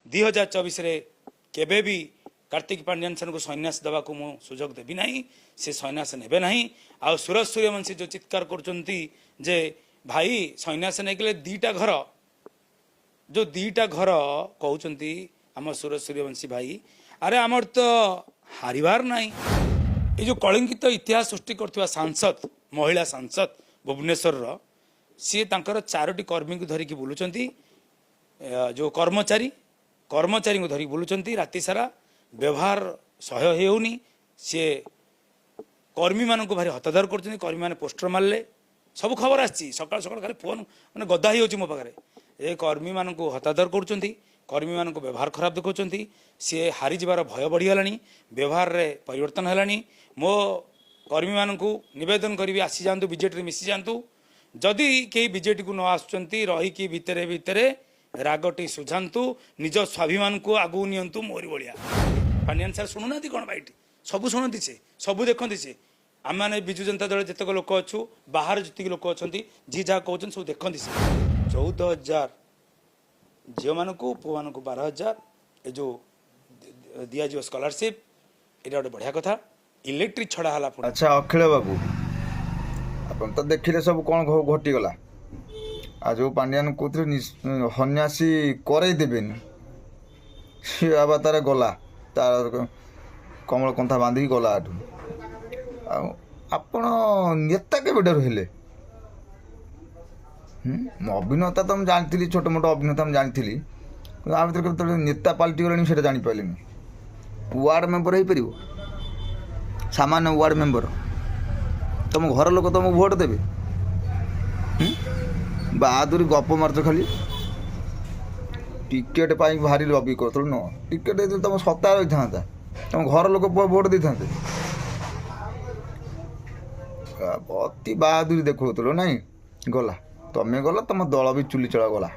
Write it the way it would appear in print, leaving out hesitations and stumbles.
2024 केबे भी कार्तिक पांड्यान सन को सन्यास देवा को मु सुजोग देबी नहीं से सन्यास नेबे नहीं आ सूरज सूर्यवंशी जो चित्कार करचंती जे भाई सन्यास नेगले दीटा घर जो दीटा घर कहउचंती आम सूरज सूर्यवंशी भाई अरे आमर तो हारिबार नहीं ये जो कलिंगित इतिहास सृष्टि करथिबा सांसद महिला सांसद भुवनेश्वर सी तांकर 4टी कर्मी को धरिकी बुलुचंती जो कर्मचारी को धरिकी बुलुचंती राति सारा व्यवहार सह्य होनी सी कर्मी मान को भारी हतादर कर कर्मी मैंने पोस्टर मारे सब खबर आसी सकाल सकाल खाली फोन मैंने गदा ही मो पाखे ये कर्मी मान को हतादर कर कर्मी मान को व्यवहार खराब देखा सी हारी जबार भय बढ़ीगला व्यवहार रे परिवर्तन है मो कर्मी मान को नवेदन करी आसी जातु बीजेटी मिसी जातु जदि कई बीजेटी को न आसुंच रहीकि भितरे भितरे रागटी सुझातु निज स्वाभिमान को आगू नियंतु मोरी भाया पांड्यान सार शुणुना कौन बाइट सब शुणती से सब देखती से आम मैंने विजु जनता दल जितक लोक अच्छु बाहर जी लोक अच्छा जी जहाँ कहते सब देखती से 14,000 झील मान को पुआ मान को 12,000 ये जो दिज्व स्कॉलरशिप ये गोटे बढ़िया कथा इलेक्ट्रिक छड़ा है। अच्छा अखिल बाबू अपन तो देखिले सब कौन घटीगला आ जो पांड्यान कहते सन्यासी करई देवेनि सी बाबा तार गला तार कमल कंथा बांधिकी गला आठू आपण नेता केबे रहिले अभिनेता तो जानी छोट मोट अभिनेता जानी आ भर नेता पलटि गले से जापारे वार्ड मेंबर हो पार सामान्य वार्ड मेंबर तुम घर लोक तुमको भोट देवे बहादुरी गप मार्च खाली टिकेट भारी लबी कर न टिकेट तुम सत्ता रही था तुम घर लोक भोट दे था अति बहादुरी देखो ना गला तुम्हें गला तुम दल भी चुली चला गला।